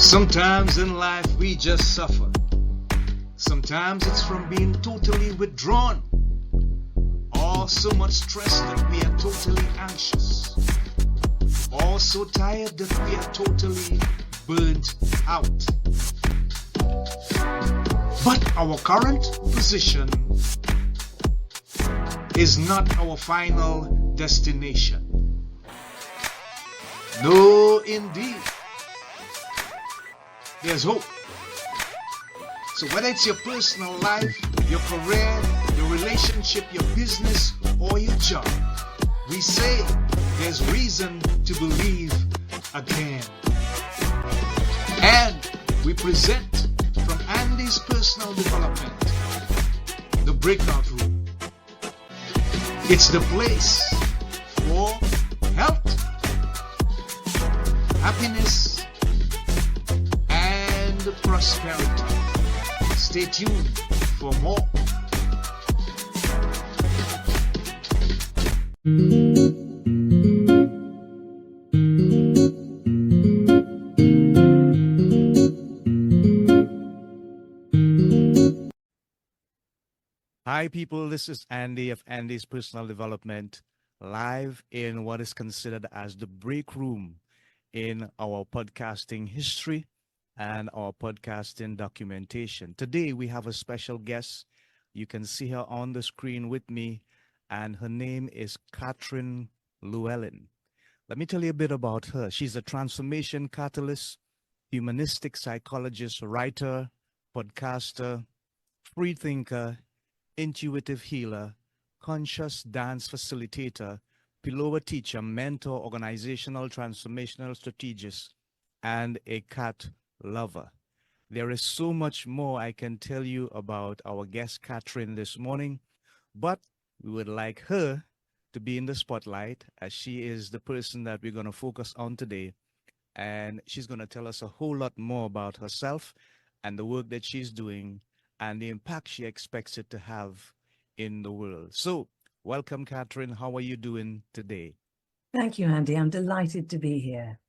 Sometimes in life we just suffer. Sometimes it's from being totally withdrawn, or so much stress that we are totally anxious, or so tired that we are totally burnt out. But our current position is not our final destination. No, indeed. There's hope. So whether it's your personal life, your career, your relationship, your business, or your job, we say there's reason to believe again. And we present from Andy's personal development, the breakout room. It's the place for health, happiness, and prosperity. Stay tuned for more. Hi, people. This is Andy of Andy's Personal Development, live in what is considered as the break room in our podcasting history and our podcasting documentation. Today, we have a special guest. You can see her on the screen with me, and her name is Catherine Llewellyn. Let me tell you a bit about her. She's a transformation catalyst, humanistic psychologist, writer, podcaster, free thinker, intuitive healer, conscious dance facilitator, Pilowa teacher, mentor, organizational transformational strategist, and a cat lover. There is so much more I can tell you about our guest Catherine this morning, but we would like her to be in the spotlight as she is the person that we're going to focus on today. And she's going to tell us a whole lot more about herself and the work that she's doing and the impact she expects it to have in the world. So, welcome, Catherine. How are you doing today? Thank you, Andy. I'm delighted to be here.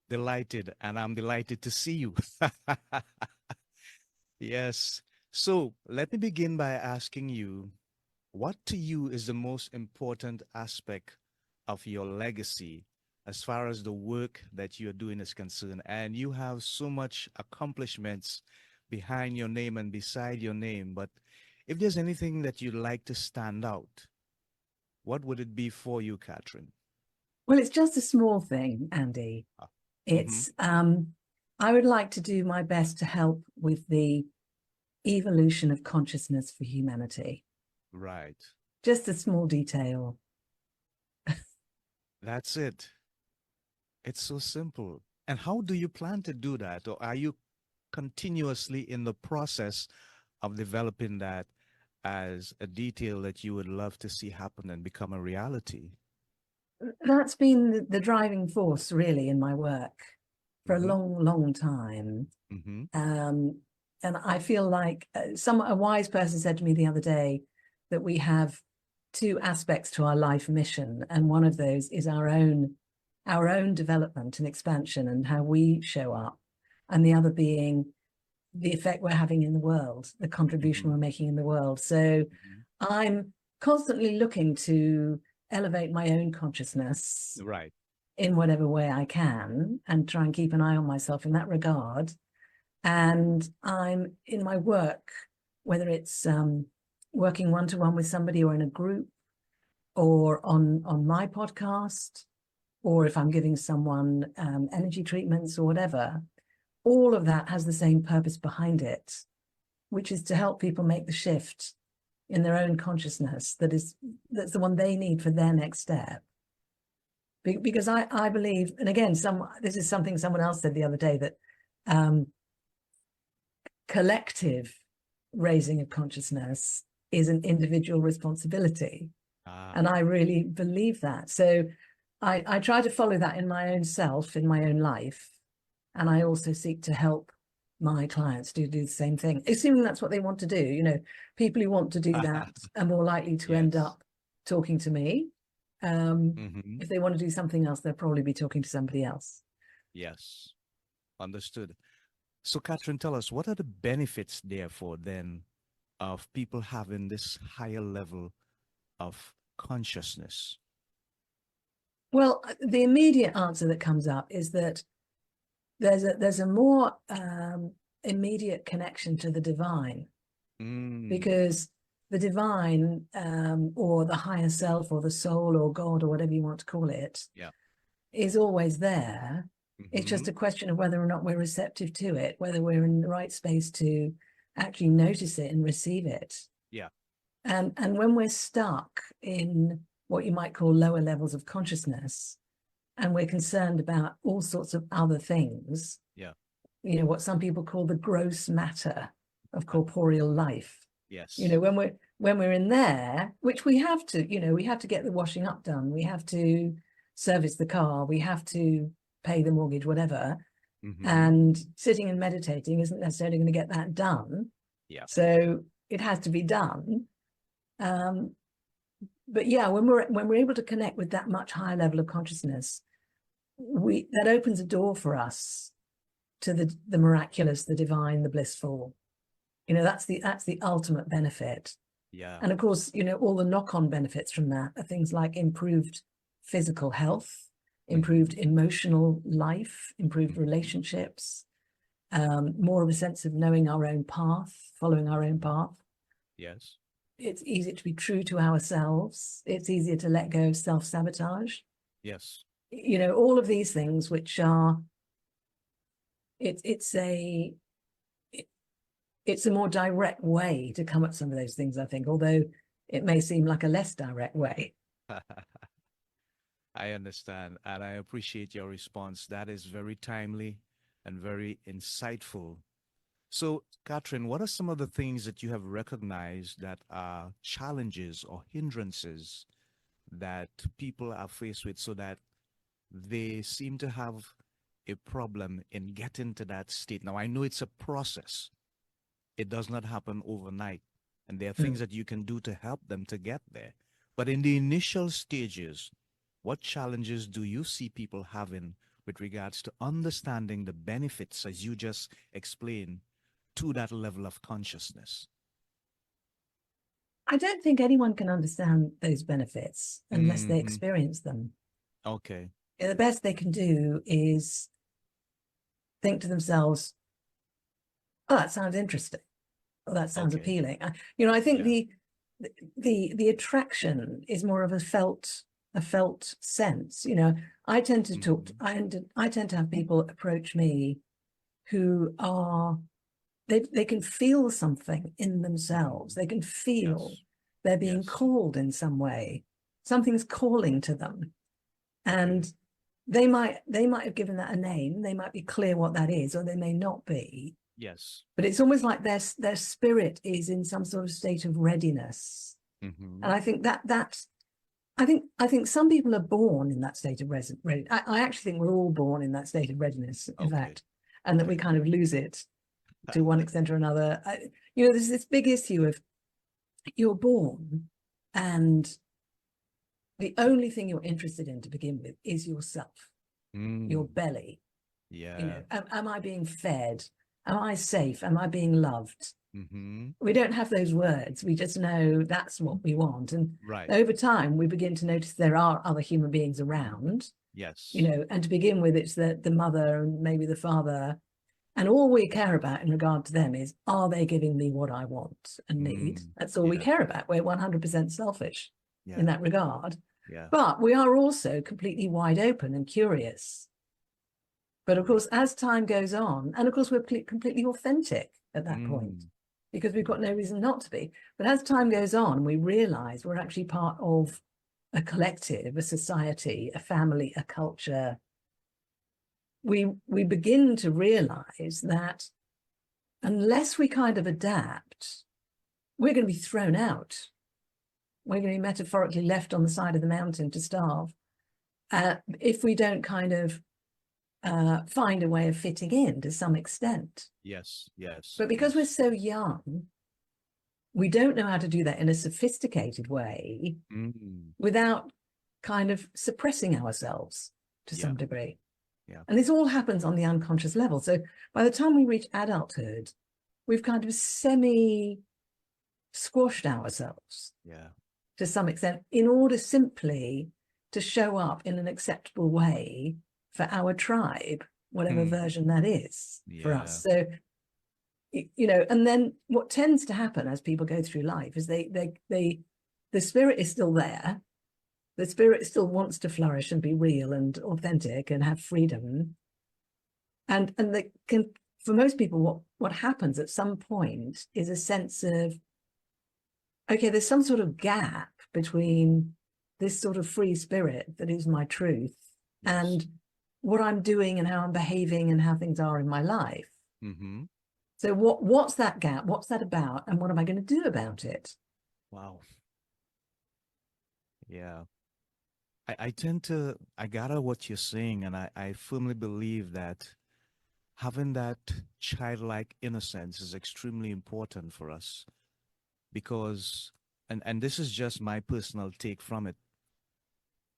Delighted, and I'm delighted to see you. Yes. So, let me begin by asking you, what to you is the most important aspect of your legacy as far as the work that you're doing is concerned? And you have so much accomplishments behind your name and beside your name, but if there's anything that you'd like to stand out, what would it be for you, Catherine? Well, it's just a small thing, Andy. It's I would like to do my best to help with the evolution of consciousness for humanity. Right. Just a small detail. That's it. It's so simple. And how do you plan to do that? Or are you continuously in the process of developing that as a detail that you would love to see happen and become a reality? That's been the driving force, really, in my work for a long time. And I feel like a wise person said to me the other day that we have two aspects to our life mission, and one of those is our own development and expansion and how we show up, and the other being the effect we're having in the world, the contribution we're making in the world. So I'm constantly looking to elevate my own consciousness, right, in whatever way I can, and try and keep an eye on myself in that regard. And I'm in my work, whether it's working one-to-one with somebody or in a group, or on my podcast, or if I'm giving someone energy treatments or whatever, all of that has the same purpose behind it, which is to help people make the shift in their own consciousness that's the one they need for their next step. Because I believe, and again, this is something someone else said the other day, that collective raising of consciousness is an individual responsibility. And I really believe that. So I try to follow that in my own self, in my own life. And I also seek to help my clients do the same thing, assuming that's what they want to do. You know, people who want to do that are more likely to end up talking to me. If they want to do something else, they'll probably be talking to somebody else. Yes, understood. So, Catherine, tell us, what are the benefits, therefore, then, of people having this higher level of consciousness? Well, the immediate answer that comes up is that there's a more immediate connection to the divine, because the divine, or the higher self or the soul or God or whatever you want to call it, Yeah. is always there. It's just a question of whether or not we're receptive to it, whether we're in the right space to actually notice it and receive it. Yeah. And when we're stuck in what you might call lower levels of consciousness, and we're concerned about all sorts of other things, Yeah. you know, what some people call the gross matter of corporeal life. Yes. You know, when we're in there, which we have to, you know, we have to get the washing up done, we have to service the car, we have to pay the mortgage, whatever. And sitting and meditating isn't necessarily going to get that done. Yeah. So it has to be done. But yeah, when we're able to connect with that much higher level of consciousness, that opens a door for us to the miraculous, the divine, the blissful. You know, that's the ultimate benefit. Yeah. And of course, you know, all the knock-on benefits from that are things like improved physical health, improved emotional life, improved relationships, more of a sense of knowing our own path, following our own path. Yes. It's easier to be true to ourselves. It's easier to let go of self-sabotage. Yes. You know, all of these things, which are, it's a more direct way to come at some of those things, I think, although it may seem like a less direct way. I understand, and I appreciate your response. That is very timely and very insightful. So, Catherine, what are some of the things that you have recognized that are challenges or hindrances that people are faced with, so that they seem to have a problem in getting to that state? Now, I know it's a process. It does not happen overnight, and there are things that you can do to help them to get there. But in the initial stages, what challenges do you see people having with regards to understanding the benefits, as you just explained, to that level of consciousness? I don't think anyone can understand those benefits unless they experience them. Okay. The best they can do is think to themselves, oh, that sounds interesting. Oh, that sounds appealing. You know, I think the attraction is more of a felt sense. You know, I tend to talk, I tend to have people approach me who are, they can feel something in themselves. They can feel they're being called in some way. Something's calling to them. And they might have given that a name. They might be clear what that is, or they may not be. Yes. But it's almost like their spirit is in some sort of state of readiness. And I think I think some people are born in that state of readiness. I actually think we're all born in that state of readiness, in fact, and that we kind of lose it to one extent or another. You know, there's this big issue of you're born and the only thing you're interested in to begin with is yourself, your belly. Yeah. You know, am I being fed? Am I safe? Am I being loved? We don't have those words. We just know that's what we want. And over time, we begin to notice there are other human beings around. Yes. You know, and to begin with, it's the mother and maybe the father. And all we care about in regard to them is, are they giving me what I want and need? That's all we care about. We're 100% selfish in that regard. Yeah. But we are also completely wide open and curious. But of course, as time goes on, and of course, we're completely authentic at that point, because we've got no reason not to be. But as time goes on, we realize we're actually part of a collective, a society, a family, a culture. We begin to realize that unless we kind of adapt, we're going to be thrown out. We're going to be metaphorically left on the side of the mountain to starve if we don't kind of find a way of fitting in to some extent. Yes, yes. But because we're so young, we don't know how to do that in a sophisticated way without kind of suppressing ourselves to some degree. Yeah. And this all happens on the unconscious level. So by the time we reach adulthood, we've kind of semi squashed ourselves Yeah. to some extent in order simply to show up in an acceptable way for our tribe, whatever version that is for Yeah. us. So, you know, and then what tends to happen as people go through life is the spirit is still there. The spirit still wants to flourish and be real and authentic and have freedom. And they can, for most people, what happens at some point is a sense of, okay, there's some sort of gap between this sort of free spirit that is my truth and what I'm doing and how I'm behaving and how things are in my life. Mm-hmm. So what's that gap? What's that about? And what am I going to do about it? Wow. Yeah. I gather what you're saying, and I firmly believe that having that childlike innocence is extremely important for us because, and this is just my personal take from it,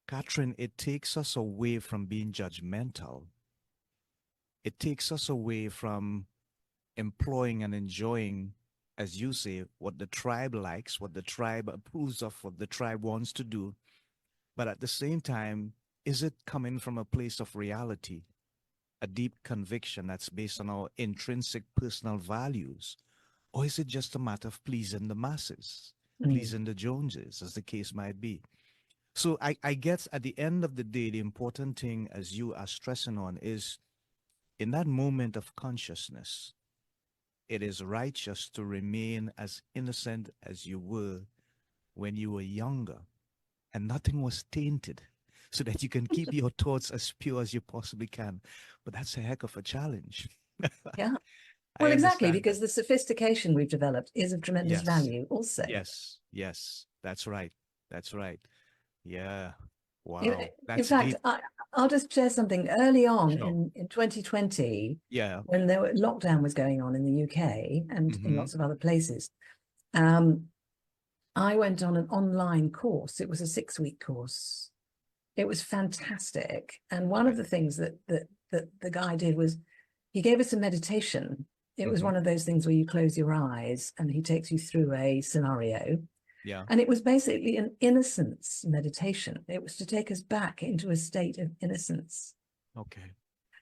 Catherine, it takes us away from being judgmental. It takes us away from employing and enjoying, as you say, what the tribe likes, what the tribe approves of, what the tribe wants to do. But at the same time, is it coming from a place of reality, a deep conviction that's based on our intrinsic personal values? Or is it just a matter of pleasing the masses, pleasing the Joneses, as the case might be? So I guess at the end of the day, the important thing, as you are stressing on, is in that moment of consciousness, it is righteous to remain as innocent as you were when you were younger and nothing was tainted, so that you can keep your thoughts as pure as you possibly can. But that's a heck of a challenge. Yeah. I Well, exactly, understand that. because the sophistication we've developed is of tremendous Yes. value also. Yes. That's right. That's right. Yeah. In, Wow. in That's fact, deep. I'll just share something early on Sure. in 2020, Yeah. when lockdown was going on in the UK and in Mm-hmm. lots of other places. I went on an online course. It was a 6-week course. It was fantastic. And one of Right. the things that the guy did was he gave us a meditation. It was one of those things where you close your eyes and he takes you through a scenario. Yeah. And it was basically an innocence meditation. It was to take us back into a state of innocence. Okay.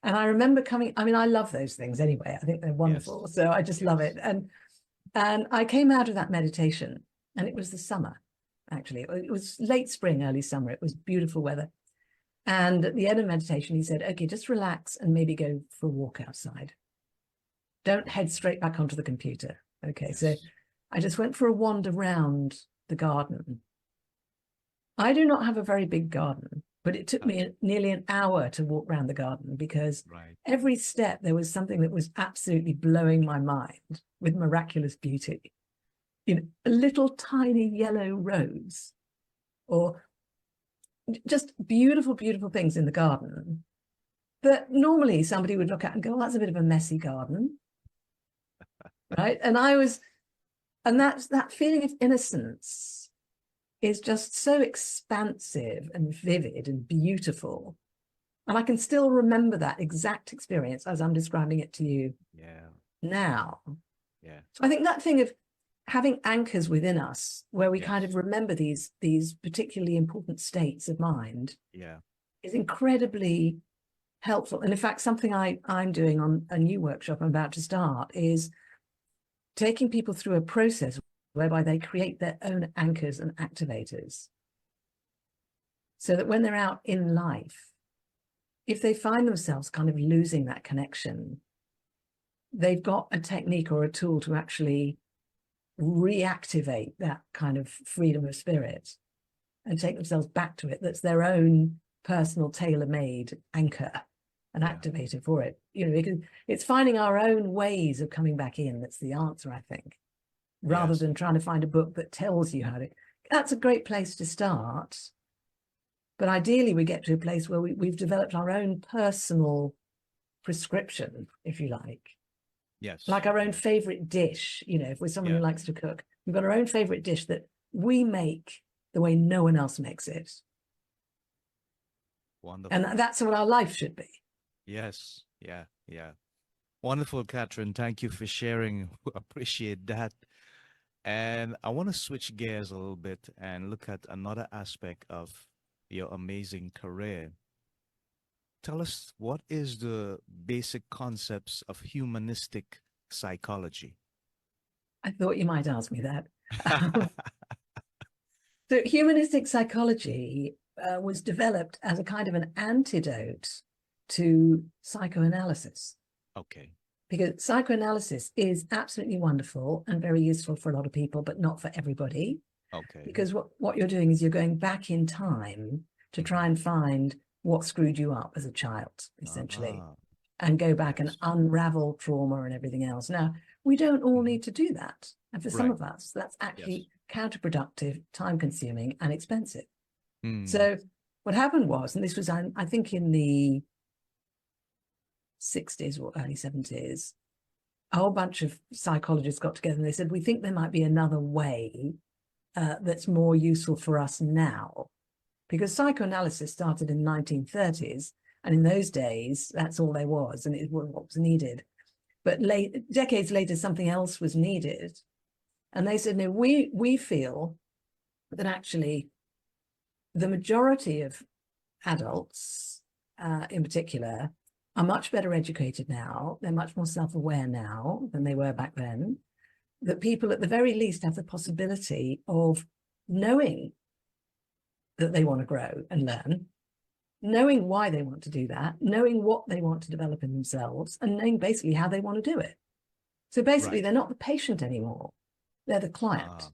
And I remember I love those things anyway. I think they're wonderful. Yes. So I just love it. And I came out of that meditation, and it was the summer, actually. It was late spring, early summer. It was beautiful weather. And at the end of meditation, he said, okay, just relax and maybe go for a walk outside. Don't head straight back onto the computer. Okay, Yes. so I just went for a wander around the garden. I do not have a very big garden, but it took me nearly an hour to walk around the garden because Right. every step there was something that was absolutely blowing my mind with miraculous beauty. You know, little tiny yellow rose, or just beautiful, beautiful things in the garden that normally somebody would look at and go, well, that's a bit of a messy garden. Right. And that feeling of innocence is just so expansive and vivid and beautiful. And I can still remember that exact experience as I'm describing it to you now. Yeah. So I think that thing of having anchors within us where we Yes. kind of remember these particularly important states of mind Yeah. is incredibly helpful. And in fact, something I'm doing on a new workshop I'm about to start is taking people through a process whereby they create their own anchors and activators, so that when they're out in life, if they find themselves kind of losing that connection, they've got a technique or a tool to actually reactivate that kind of freedom of spirit and take themselves back to it. That's their own personal tailor-made anchor and activator for it. You know, because it's finding our own ways of coming back in that's the answer, I think, rather than trying to find a book that tells you how to. That's a great place to start. But ideally, we get to a place where we've developed our own personal prescription, if you like. Yes. Like our own favorite dish. You know, if we're someone who likes to cook, we've got our own favorite dish that we make the way no one else makes it. Wonderful. And that's what our life should be. Yes. Yeah. Yeah. Wonderful, Catherine. Thank you for sharing. Appreciate that. And I want to switch gears a little bit and look at another aspect of your amazing career. Tell us, what is the basic concepts of humanistic psychology? I thought you might ask me that. So humanistic psychology was developed as a kind of an antidote to psychoanalysis, Okay. because psychoanalysis is absolutely wonderful and very useful for a lot of people, but not for everybody. Okay. Because what you're doing is you're going back in time to try and find what screwed you up as a child, essentially, Ah, and go back and yes. unravel trauma and everything else. Now, we don't all Mhm. need to do that. And for some Right. of us, that's Yes. actually counterproductive, time consuming, and expensive. Mm. So what happened was, and this was, I think, in the 60s or early 70s, a whole bunch of psychologists got together and they said, we think there might be another way that's more useful for us now. Because psychoanalysis started in the 1930s, and in those days, that's all there was, and it was what was needed. But decades later, something else was needed. And they said, no, we feel that actually the majority of adults, in particular, are much better educated now. They're much more self-aware now than they were back then. That people at the very least have the possibility of knowing that they want to grow and learn, knowing why they want to do that, knowing what they want to develop in themselves, and knowing basically how they want to do it. So basically, Right. they're not the patient anymore. They're the client. Ah,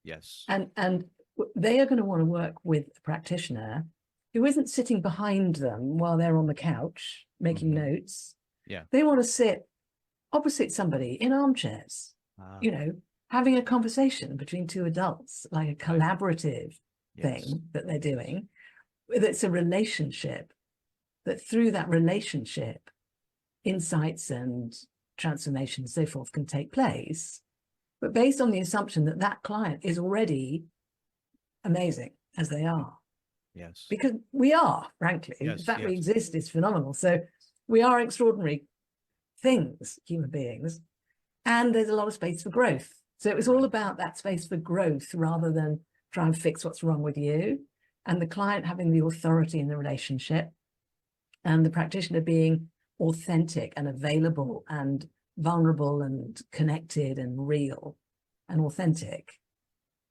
yes. And they are going to want to work with a practitioner who isn't sitting behind them while they're on the couch making Mhm. notes. Yeah. They want to sit opposite somebody in armchairs, Ah, having a conversation between two adults, like a right. collaborative Yes. thing that they're doing. It's a relationship, that through that relationship, insights and transformation and so forth can take place, but based on the assumption that that client is already amazing as they are. Yes. Because we are, frankly, the Yes. fact we Yes. exist is phenomenal. So we are extraordinary things, human beings, and there's a lot of space for growth. So it was all Right. about that space for growth rather than try and fix what's wrong with you, and the client having the authority in the relationship, and the practitioner being authentic and available and vulnerable and connected and real and authentic.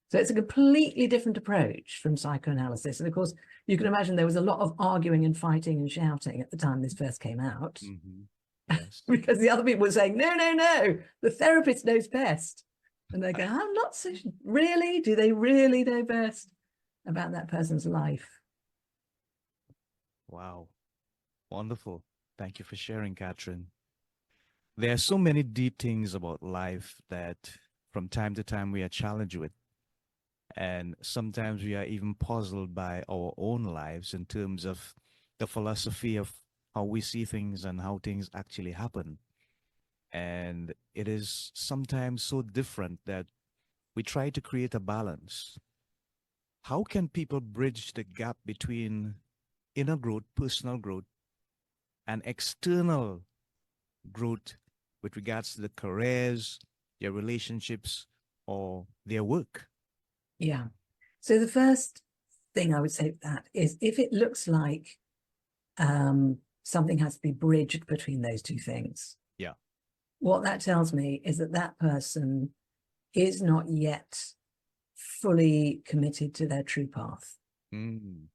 So it's a completely different approach from psychoanalysis. And of course, you can imagine there was a lot of arguing and fighting and shouting at the time this first came out, Mhm. Yes. because the other people were saying, no, no, no, the therapist knows best. And they go, I'm not so really, do they really know best about that person's life? Wow. Wonderful. Thank you for sharing, Catherine. There are so many deep things about life that from time to time we are challenged with. And sometimes we are even puzzled by our own lives in terms of the philosophy of how we see things and how things actually happen. And it is sometimes so different that we try to create a balance. How can people bridge the gap between inner growth, personal growth, and external growth with regards to the careers, their relationships, or their work? Yeah. So the first thing I would say to that is, if it looks like something has to be bridged between those two things, Yeah. what that tells me is that that person is not yet fully committed to their true path. Mm,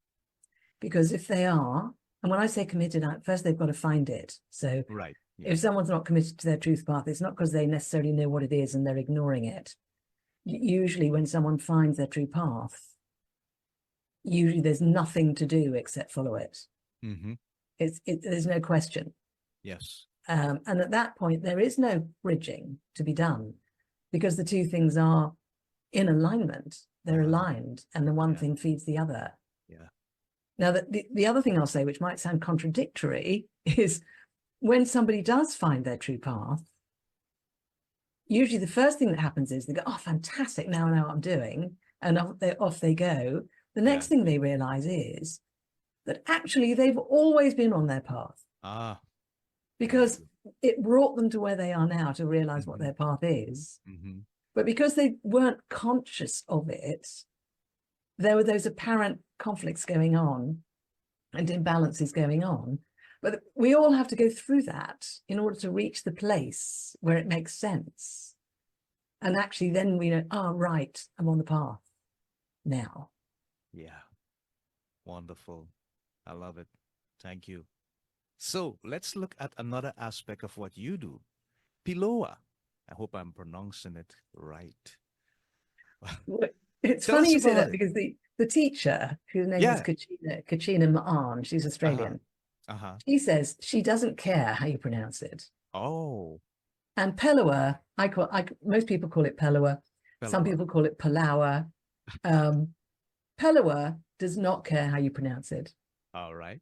Because if they are, and when I say committed, first they've got to find it. So right. Yeah. if someone's not committed to their truth path, it's not because they necessarily know what it is and they're ignoring it. Usually when someone finds their true path, usually there's nothing to do except follow it. Mm-hmm. There's no question. Yes. And at that point, there is no bridging to be done, because the two things are in alignment. They're aligned, and the one thing feeds the other. Yeah. Now, the other thing I'll say, which might sound contradictory, is when somebody does find their true path, usually the first thing that happens is they go, oh, fantastic, now I know what I'm doing. And off they go. The next thing they realize is that actually they've always been on their path. Ah, very because good. it brought them to where they are now to realize what Mm-hmm. their path is. Mm-hmm. But because they weren't conscious of it, there were those apparent conflicts going on and imbalances going on. But we all have to go through that in order to reach the place where it makes sense. And actually, then we know, oh, right, I'm on the path now. Yeah, wonderful. I love it. Thank you. So let's look at another aspect of what you do. Piloa. I hope I'm pronouncing it right. It's Tell funny us you say about that it. because the teacher, whose name was Yeah. Kachina Ma'an, she's Uh-huh. Australian. Uh-huh. She says she doesn't care how you pronounce it. Oh, And Pelawa, most people call it Pelawa. Some Pelua. people call it Palawa. Um, Pelawa does not care how you pronounce it. All right.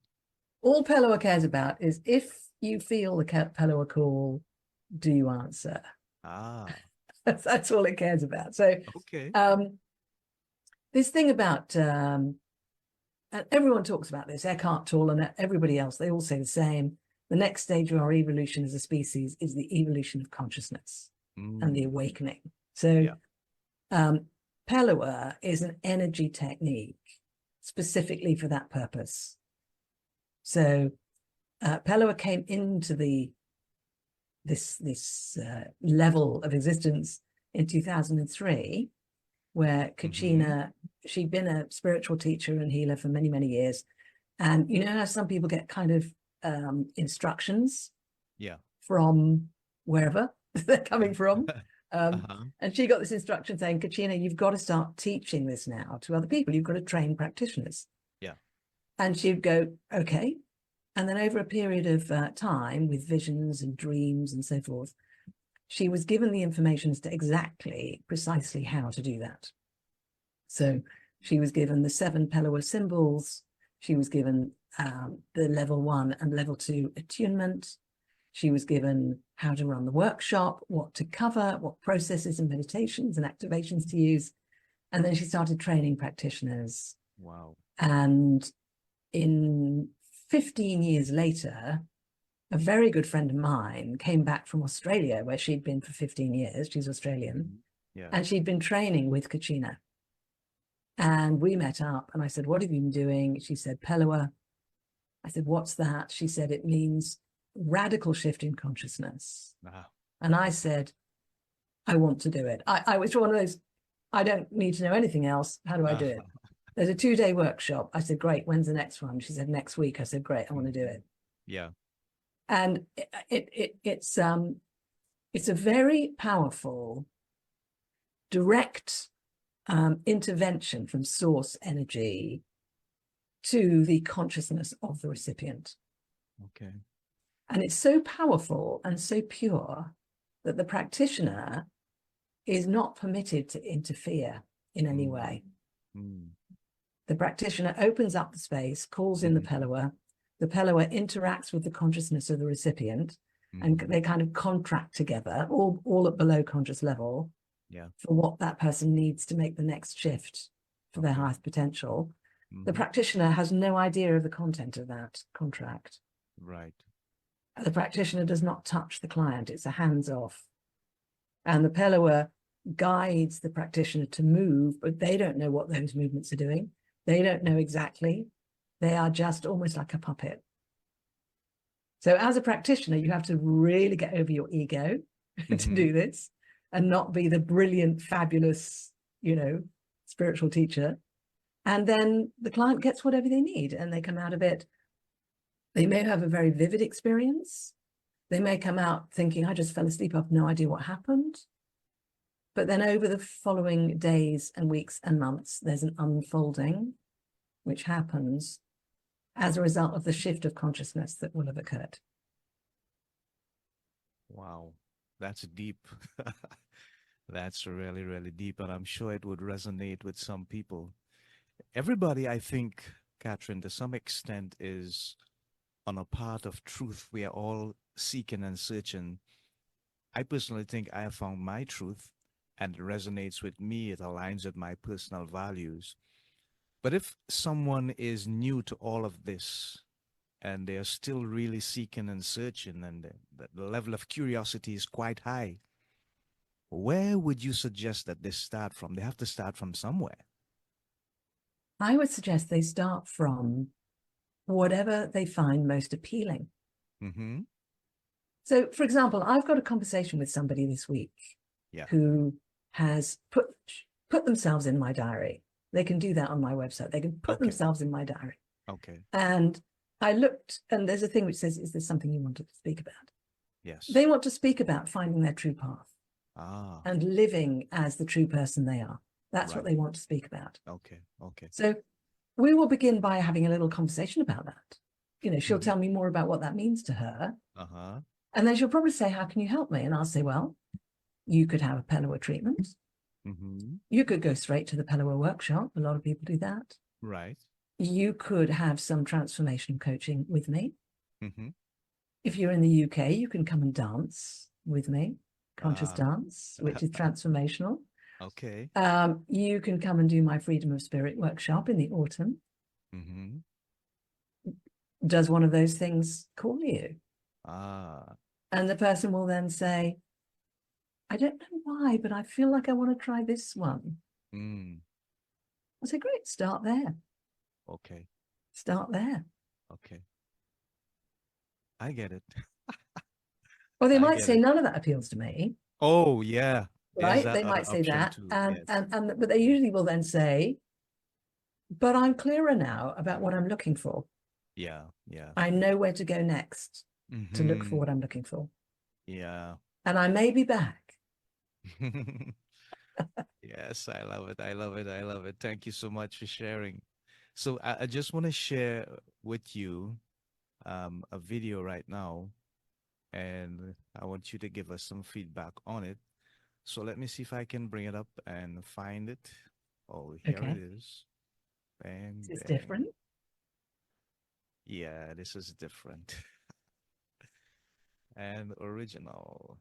All Pelawa cares about is if you feel the Pelawa call, do you answer? Ah, That's all it cares about. So okay. um, this thing about and everyone talks about this, Eckhart Tolle and everybody else, they all say the same. The next stage of our evolution as a species is the evolution of consciousness and the Mm. awakening. So Yeah. Pelawa is an energy technique specifically for that purpose. So Pelawa came into this level of existence in 2003, where Mm-hmm. Kachina, she'd been a spiritual teacher and healer for many, many years. And you know how some people get kind of instructions Yeah. from wherever they're coming from. Uh-huh. And she got this instruction saying, Kachina, you've got to start teaching this now to other people. You've got to train practitioners. Yeah. And she'd go, okay. And then over a period of time with visions and dreams and so forth, she was given the information as to exactly, precisely how to do that. So she was given the 7 Pelawa symbols. She was given the level 1 and level 2 attunement. She was given how to run the workshop, what to cover, what processes and meditations and activations to use. And then she started training practitioners. Wow. And in 15 years later, a very good friend of mine came back from Australia, where she'd been for 15 years. She's Australian. Mhm. Yeah. And she'd been training with Kachina. And we met up and I said, what have you been doing? She said, Pelawa. I said, what's that? She said, it means radical shift in consciousness. Ah. And I said, I want to do it. I was one of those, I don't need to know anything else. How do I do it? There's a 2-day workshop. I said, great. When's the next one? She said, next week. I said, great. I want to do it. Yeah. And it's a very powerful, direct intervention from source energy to the consciousness of the recipient. Okay. And it's so powerful and so pure that the practitioner is not permitted to interfere in any way. Mm. The practitioner opens up the space, calls in Mm-hmm. the Pelawa interacts with the consciousness of the recipient, and Mm-hmm. they kind of contract together, all at below conscious level, Yeah. for what that person needs to make the next shift for their Okay. highest potential. The Mm-hmm. practitioner has no idea of the content of that contract. Right. The practitioner does not touch the client. It's a hands-off. And the Pelawa guides the practitioner to move, but they don't know what those movements are doing. They don't know exactly. They are just almost like a puppet. So as a practitioner, you have to really get over your ego to Mm-hmm. do this and not be the brilliant, fabulous, spiritual teacher. And then the client gets whatever they need and they come out of it. They may have a very vivid experience. They may come out thinking, I just fell asleep. I have no idea what happened. But then over the following days and weeks and months, there's an unfolding which happens as a result of the shift of consciousness that will have occurred. Wow. That's deep. That's really, really deep. And I'm sure it would resonate with some people. Everybody, I think, Catherine, to some extent, is on a path of truth we are all seeking and searching. I personally think I have found my truth and it resonates with me. It aligns with my personal values. But if someone is new to all of this, and they are still really seeking and searching, and the level of curiosity is quite high. Where would you suggest that they start from? They have to start from somewhere. I would suggest they start from whatever they find most appealing. Mm-hmm. So, for example, I've got a conversation with somebody this week who has put themselves in my diary. They can do that on my website. They can put themselves in my diary. Okay. And I looked, and there's a thing which says, is there something you wanted to speak about? Yes. They want to speak about finding their true path and living as the true person they are. That's what they want to speak about. Okay. Okay. So we will begin by having a little conversation about that. You know, she'll tell me more about what that means to her. Uh-huh. And then she'll probably say, how can you help me? And I'll say, well, you could have a Pelawa treatment. Mm-hmm. You could go straight to the Pelawa workshop. A lot of people do that. Right. You could have some transformation coaching with me. Mm-hmm. If you're in the UK, you can come and dance with me, conscious dance, which is transformational. Okay. You can come and do my Freedom of Spirit workshop in the autumn. Mm-hmm. Does one of those things call you? Ah. And the person will then say, I don't know why, but I feel like I want to try this one. Mm. I say, great, start there. Okay. Start there. Okay. I get it. Or they I might get say, it. none of that appeals to me. Oh, yeah. There's Right? that They other might say option that. too. And, Yes. but they usually will then say, but I'm clearer now about what I'm looking for. Yeah. Yeah. I know where to go next to look for Mm-hmm. what I'm looking for. Yeah. And I may be back. Yes, I love it. I love it. I love it. Thank you so much for sharing. So I just want to share with you a video right now, and I want you to give us some feedback on it. So let me see if I can bring it up and find it. Oh, here Okay. it is. Bang, This is bang. different. Yeah, this is different and original.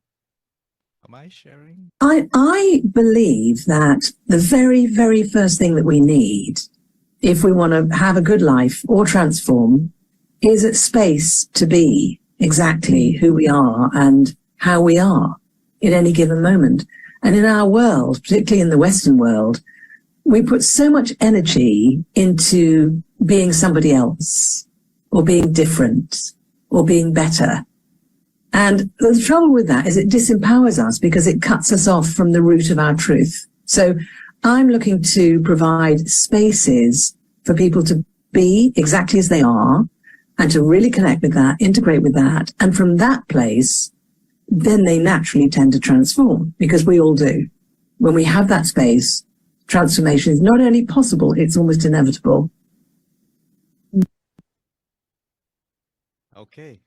Am I sharing? I believe that the very, very first thing that we need, if we want to have a good life or transform, is a space to be exactly who we are and how we are in any given moment. And in our world, particularly in the Western world, we put so much energy into being somebody else or being different or being better. And the trouble with that is it disempowers us because it cuts us off from the root of our truth. So I'm looking to provide spaces for people to be exactly as they are and to really connect with that, integrate with that. And from that place, then they naturally tend to transform because we all do. When we have that space, transformation is not only possible, it's almost inevitable. Okay.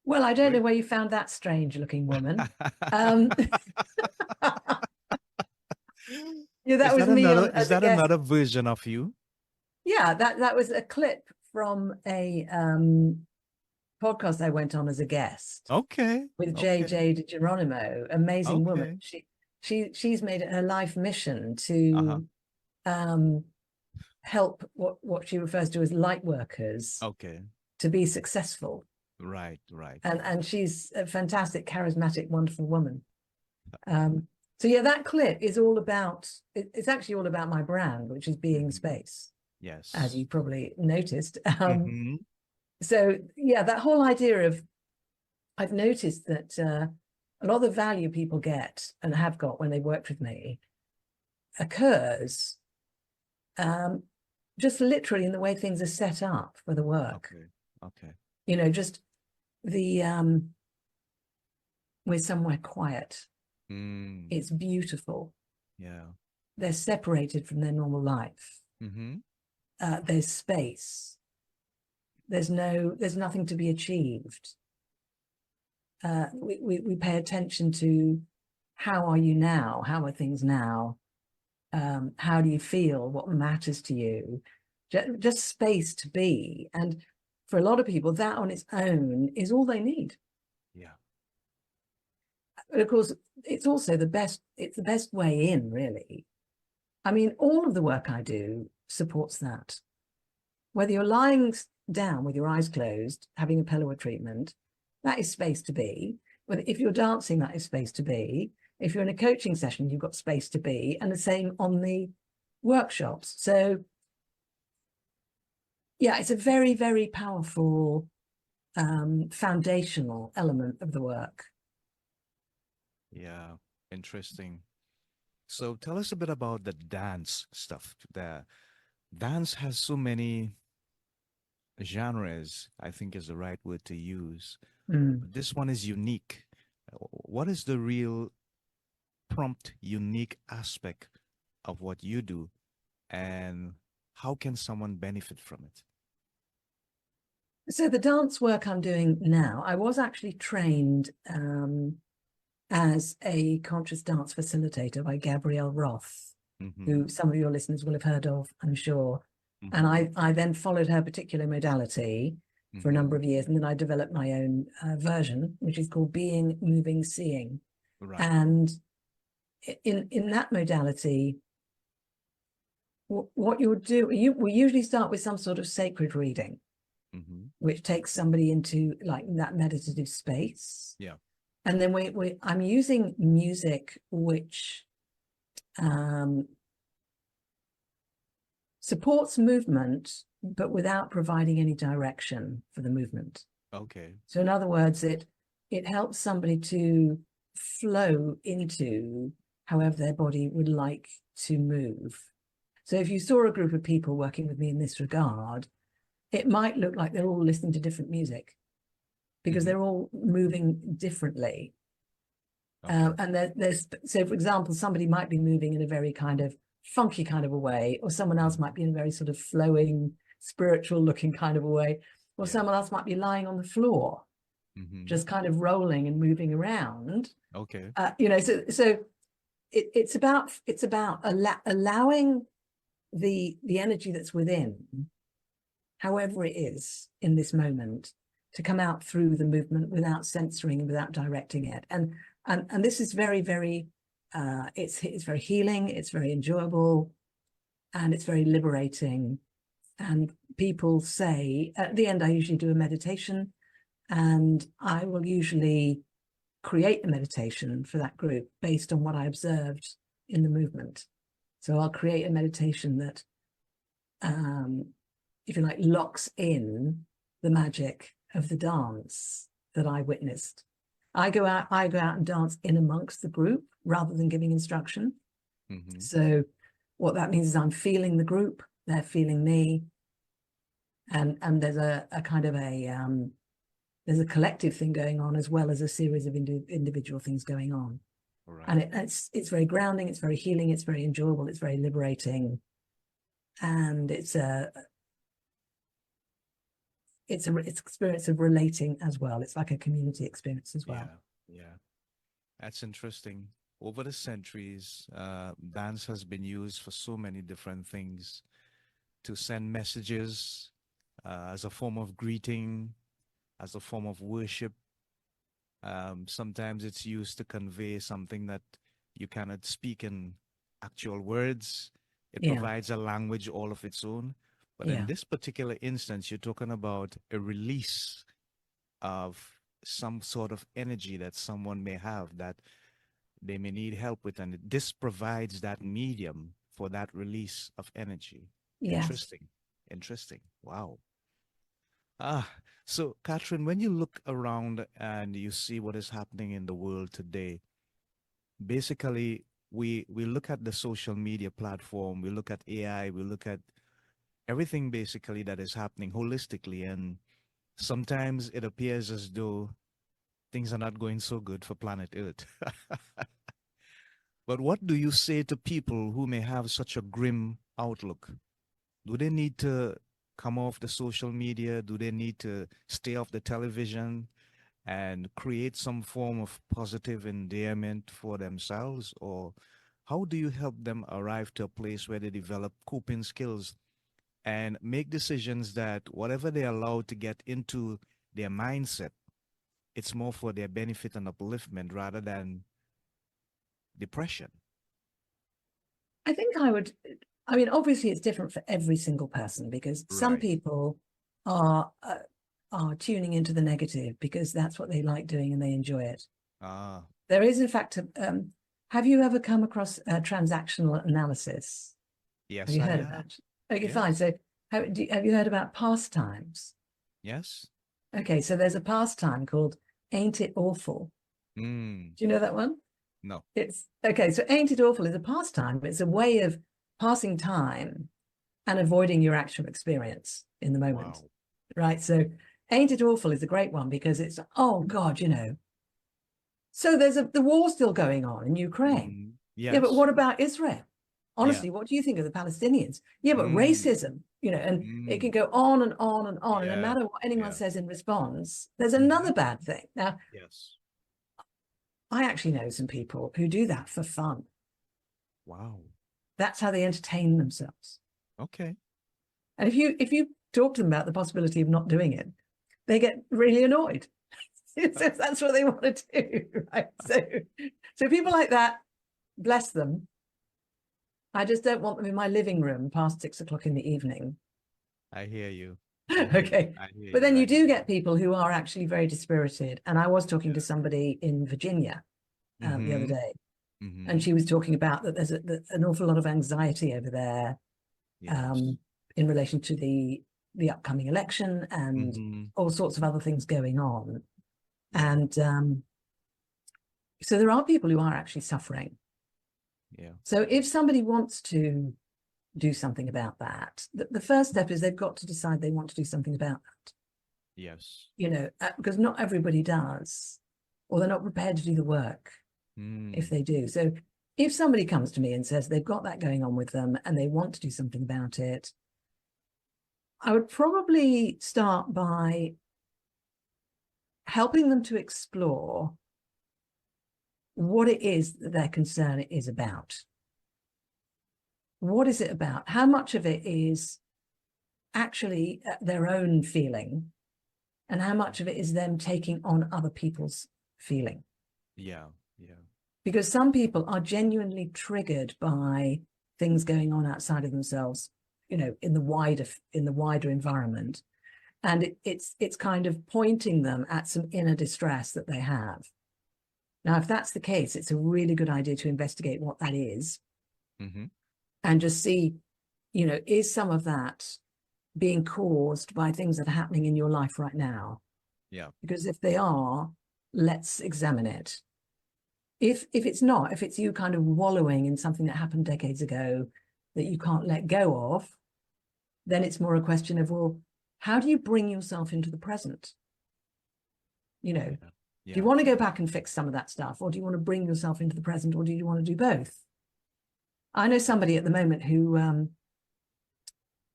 Well, I don't know Great. where you found that strange looking woman. Yeah, that was me on Is as a that guest. another version of you? Yeah, that was a clip from a podcast I went on as a guest Okay. with Okay. JJ DeGeronimo. Amazing Okay. woman. She's made it her life mission Uh-huh. to help what she refers to as light workers Okay. to be successful. Right, right. And she's a fantastic, charismatic, wonderful woman. So yeah, that clip is all about, it's actually all about my brand, which is being space, Yes. as you probably noticed. Mhm. So yeah, that whole idea of, I've noticed that a lot of the value people get and have got when they worked with me occurs just literally in the way things are set up for the work. Okay. Okay. You know, just the we're somewhere quiet. Mm. It's beautiful. Yeah. They're separated from their normal life. Mm-hmm. There's space. There's nothing to be achieved. We pay attention to how are you now? How are things now? How do you feel? What matters to you? Just space to be. And for a lot of people, that on its own is all they need. Yeah. But of course, it's also the best way in, really. I mean, all of the work I do supports that. Whether you're lying down with your eyes closed, having a pelvic treatment, that is space to be. But if you're dancing, that is space to be. If you're in a coaching session, you've got space to be, and the same on the workshops. So yeah, it's a very, very powerful foundational element of the work. Yeah, interesting. So tell us a bit about the dance stuff. The dance has so many genres, I think is the right word to use. Mm. This one is unique. What is the real prompt, unique aspect of what you do, and how can someone benefit from it? So the dance work I'm doing now, I was actually trained as a conscious dance facilitator by Gabrielle Roth, Mm-hmm. who some of your listeners will have heard of, I'm sure. Mm-hmm. And I then followed her particular modality for a number of years, and then I developed my own version, which is called Being, Moving, Seeing. Right. And in that modality, what you'll do, we usually start with some sort of sacred reading, Mm-hmm. which takes somebody into like that meditative space. Yeah. And then I'm using music which supports movement, but without providing any direction for the movement. Okay. So in other words, it helps somebody to flow into however their body would like to move. So if you saw a group of people working with me in this regard, it might look like they're all listening to different music because they're all moving differently. Okay. And there's, so for example, somebody might be moving in a very kind of funky kind of a way, or someone else might be in a very sort of flowing, spiritual looking kind of a way, or someone else might be lying on the floor, just kind of rolling and moving around. Okay. So it's about allowing the energy that's within, however it is in this moment, to come out through the movement without censoring and without directing it. And this is very, very, it's very healing, it's very enjoyable, and it's very liberating. And people say, at the end, I usually do a meditation, and I will usually create a meditation for that group based on what I observed in the movement. So I'll create a meditation that, if you like, locks in the magic of the dance that I witnessed. I go out and dance in amongst the group rather than giving instruction. So what that means is I'm feeling the group, they're feeling me, and there's a kind of there's a collective thing going on as well as a series of individual things going on. Right. And it's very grounding, it's very healing, it's very enjoyable, it's very liberating, and it's an experience of relating as well. It's like a community experience as well. Yeah. That's interesting. Over the centuries, dance has been used for so many different things, to send messages, as a form of greeting, as a form of worship. Sometimes it's used to convey something that you cannot speak in actual words. It provides a language all of its own. But in this particular instance, you're talking about a release of some sort of energy that someone may have that they may need help with. And this provides that medium for that release of energy. Yes. Interesting. Wow. So Catherine, when you look around and you see what is happening in the world today, basically we look at the social media platform, we look at AI, we look at everything basically that is happening holistically, and sometimes it appears as though things are not going so good for planet Earth. But what do you say to people who may have such a grim outlook? Do they need to come off the social media? Do they need to stay off the television and create some form of positive endearment for themselves? Or how do you help them arrive to a place where they develop coping skills and make decisions that whatever they allow to get into their mindset, it's more for their benefit and upliftment rather than depression? I think I mean, obviously it's different for every single person, because some people are tuning into the negative because that's what they like doing and they enjoy it. Ah, There is, in fact, have you ever come across transactional analysis? Have yes, you I heard of have. that? Okay, Yes. fine. So have you heard about pastimes? Yes. Okay, so there's a pastime called Ain't It Awful? Mm, Do you know that one? no. It's okay. So Ain't It Awful is a pastime. It's a way of passing time and avoiding your actual experience in the moment, Wow. right? So Ain't It Awful is a great one because it's, oh God, so there's the war still going on in Ukraine. Yeah, but Yes. what about Israel? Yeah. Honestly, what do you think of the Palestinians? Yeah, but Mm, racism, and it can mm, go on and on and on. And no yeah. matter what anyone Yeah. says in response, there's Hmm. another bad thing. Now, Yes. I actually know some people who do that for fun. Wow. That's how they entertain themselves. Okay. And if you talk to them about the possibility of not doing it, they get really annoyed. So that's what they want to do, right? So people like that, bless them. I just don't want them in my living room past 6 o'clock in the evening. I hear you. I hear you. Okay. I hear But you. then I you hear do you. get people who are actually very dispirited. And I was talking to Yeah. somebody in Virginia the other Mm-hmm. day, and Mm-hmm. she was talking about that there's an awful lot of anxiety over there Yes. in relation to the upcoming election and Mm-hmm. all sorts of other things going on. Yeah. And so there are people who are actually suffering. Yeah. So if somebody wants to do something about that, the first step is they've got to decide they want to do something about that, Yes. because not everybody does, or they're not prepared to do the work if Mm. they do. So if somebody comes to me and says they've got that going on with them and they want to do something about it, I would probably start by helping them to explore what it is that their concern is about. What is it about? How much of it is actually their own feeling, and how much of it is them taking on other people's feeling? Yeah. Yeah. Because some people are genuinely triggered by things going on outside of themselves, in the wider environment, and it's kind of pointing them at some inner distress that they have. Now, if that's the case, it's a really good idea to investigate what that is Mm-hmm. and just see, is some of that being caused by things that are happening in your life right now? Yeah. Because if they are, let's examine it. If it's not, if it's you kind of wallowing in something that happened decades ago that you can't let go of, then it's more a question of, well, how do you bring yourself into the present? Yeah. Do you Yeah. want to go back and fix some of that stuff, or do you want to bring yourself into the present, or do you want to do both? I know somebody at the moment who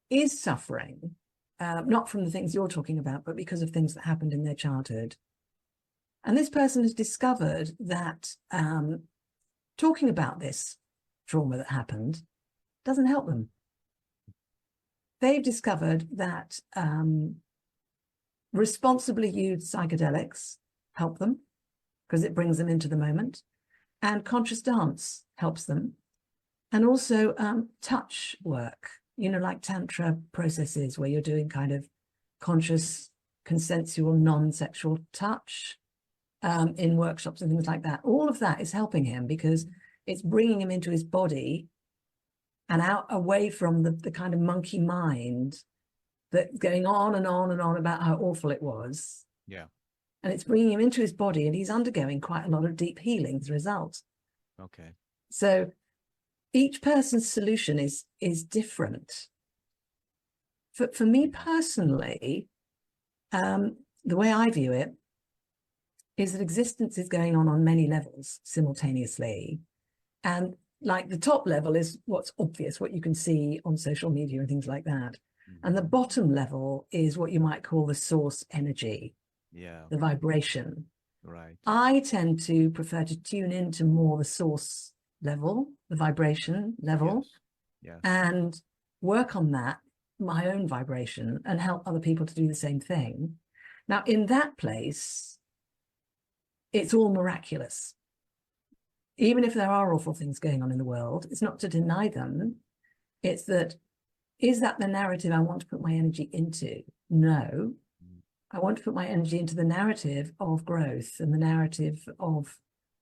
is suffering, not from the things you're talking about, but because of things that happened in their childhood. And this person has discovered that talking about this trauma that happened doesn't help them. They've discovered that responsibly used psychedelics help them because it brings them into the moment, and conscious dance helps them, and also touch work, like tantra processes where you're doing kind of conscious, consensual, non-sexual touch in workshops and things like that. All of that is helping him because it's bringing him into his body and out away from the kind of monkey mind that's going on and on and on about how awful it was. Yeah. And it's bringing him into his body, and he's undergoing quite a lot of deep healing as a result. Okay. So each person's solution is different. For me personally, the way I view it is that existence is going on many levels simultaneously. And like the top level is what's obvious, what you can see on social media and things like that. And the bottom level is what you might call the source energy, Yeah. the vibration. Right. I tend to prefer to tune into more the source level, the vibration level, Yes. Yes. and work on that, my own vibration, and help other people to do the same thing. Now, in that place, it's all miraculous. Even if there are awful things going on in the world, it's not to deny them. It's that, is that the narrative I want to put my energy into? No, Mm. I want to put my energy into the narrative of growth and the narrative of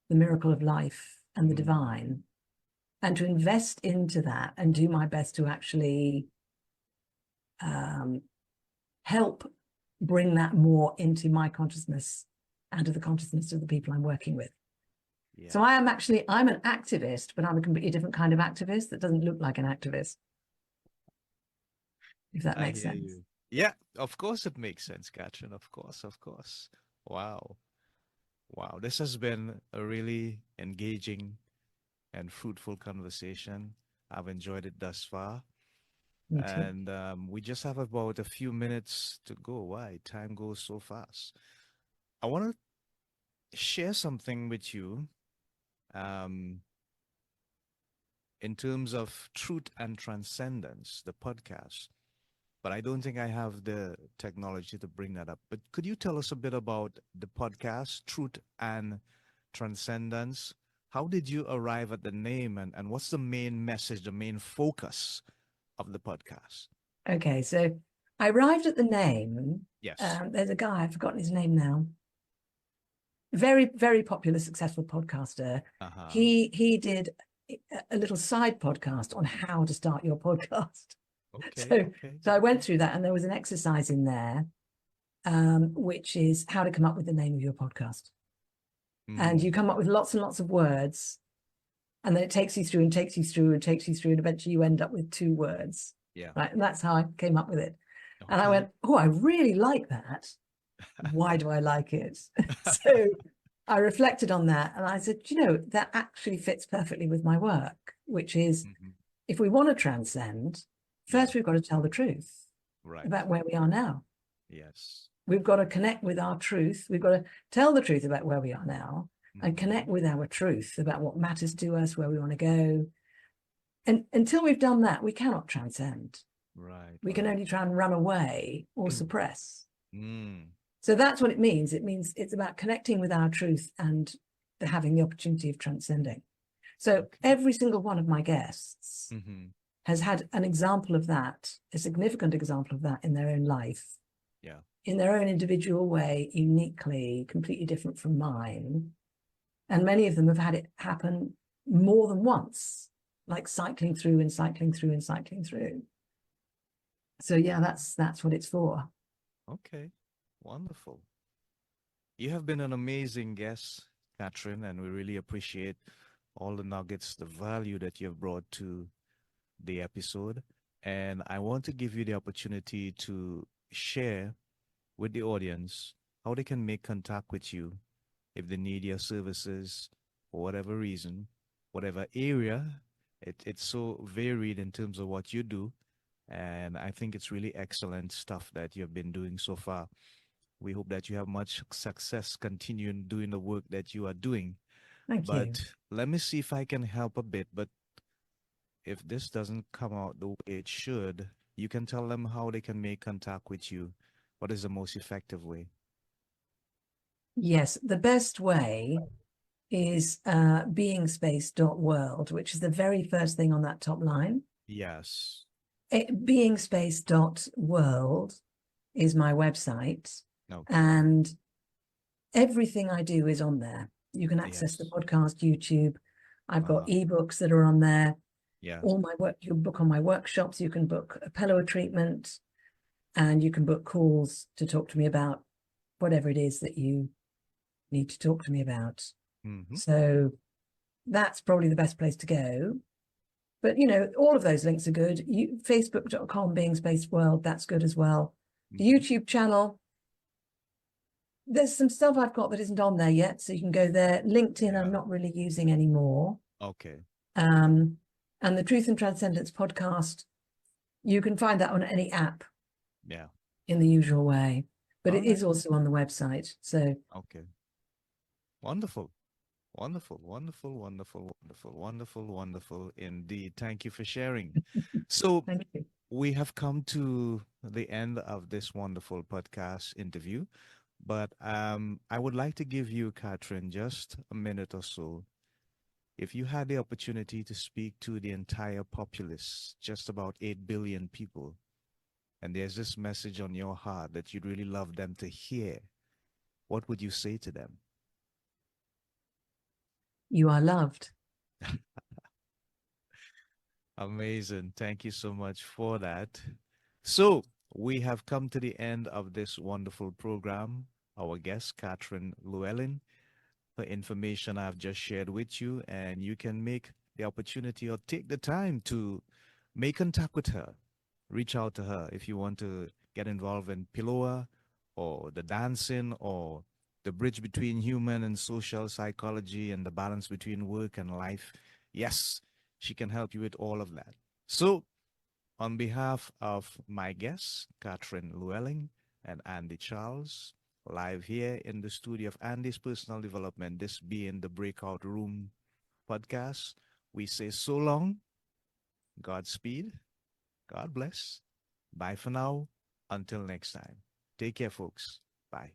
the miracle of life and the Mm. divine, and to invest into that and do my best to actually help bring that more into my consciousness and to the consciousness of the people I'm working with. Yeah. So I'm an activist, but I'm a completely different kind of activist that doesn't look like an activist, if that I makes hear sense. you. Yeah, of course it makes sense, Catherine. Of course, of course. Wow. Wow. This has been a really engaging and fruitful conversation. I've enjoyed it thus far. Me too. And we just have about a few minutes to go. Why? Time goes so fast. I want to share something with you um, in terms of truth and transcendence, the podcast. But I don't think I have the technology to bring that up. But could you tell us a bit about the podcast, Truth and Transcendence? How did you arrive at the name, and what's the main message, the main focus of the podcast? Okay, so I arrived at the name. Yes. There's a guy, I've forgotten his name now. Very, very popular, successful podcaster. Uh-huh. He did a little side podcast on how to start your podcast. Okay, So okay. so I went through that, and there was an exercise in there, which is how to come up with the name of your podcast. And you Mm, come up with lots and lots of words, and then it takes you through and takes you through and takes you through, and eventually you end up with 2 words, yeah. right? And that's how I came up with it. And I Okay. went, oh, I really like that. Why do I like it? So I reflected on that, and I said, that actually fits perfectly with my work, which is, Mhm. if we want to transcend, Yeah. first we've got to tell the truth Right. about where we are now. Yes. We've got to connect with our truth. We've got to tell the truth about where we are now and connect Mhm. with our truth about what matters to us, where we want to go. And until we've done that, we cannot transcend. Right, We can right. only try and run away or suppress. Mm. So that's what it means. It means it's about connecting with our truth and having the opportunity of transcending. So Okay. every single one of my guests Mm-hmm. has had an example of that, a significant example of that in their own life, Yeah. in their own individual way, uniquely, completely different from mine. And many of them have had it happen more than once, like cycling through and cycling through and cycling through. So yeah, that's what it's for. Okay. Wonderful. You have been an amazing guest, Catherine, and we really appreciate all the nuggets, the value that you have brought to the episode. And I want to give you the opportunity to share with the audience how they can make contact with you if they need your services for whatever reason, whatever area. It's so varied in terms of what you do. And I think it's really excellent stuff that you've been doing so far. We hope that you have much success continuing doing the work that you are doing. Thank you. But let me see if I can help a bit. But if this doesn't come out the way it should, you can tell them how they can make contact with you. What is the most effective way? Yes, the best way is beingspace.world, which is the very first thing on that top line. Yes. Beingspace.world is my website, Okay. and everything I do is on there. You can access the Yes. podcast, YouTube. I've got Uh-huh. ebooks that are on there. Yeah. All my work, you can book on my workshops. You can book a Pellow treatment, and you can book calls to talk to me about whatever it is that you need to talk to me about. Mm-hmm. So that's probably the best place to go. But all of those links are good. Facebook.com being Space World, that's good as well. The Mm-hmm. YouTube channel, there's some stuff I've got that isn't on there yet, so you can go there. LinkedIn, I'm Yeah. not really using anymore. Okay. And the Truth and Transcendence podcast, you can find that on any app Yeah. in the usual way, but All it right. is also on the website. So Okay. Wonderful. Wonderful. Wonderful. Wonderful. Wonderful. Wonderful. Wonderful indeed. Thank you for sharing. So thank you. we have come to the end of this wonderful podcast interview, but I would like to give you, Catherine, just a minute or so. If you had the opportunity to speak to the entire populace, just about 8 billion people, and there's this message on your heart that you'd really love them to hear, what would you say to them? You are loved. Amazing. Thank you so much for that. So, we have come to the end of this wonderful program. Our guest, Catherine Llewellyn, the information I've just shared with you, and you can make the opportunity or take the time to make contact with her. Reach out to her if you want to get involved in Piloa or the dancing or the bridge between human and social psychology and the balance between work and life. Yes, she can help you with all of that. So, on behalf of my guests, Catherine Llewellyn and Andy Charles, live here in the studio of Andy's Personal Development, this being the Breakout Room podcast, we say so long, Godspeed, God bless, bye for now, until next time. Take care, folks. Bye.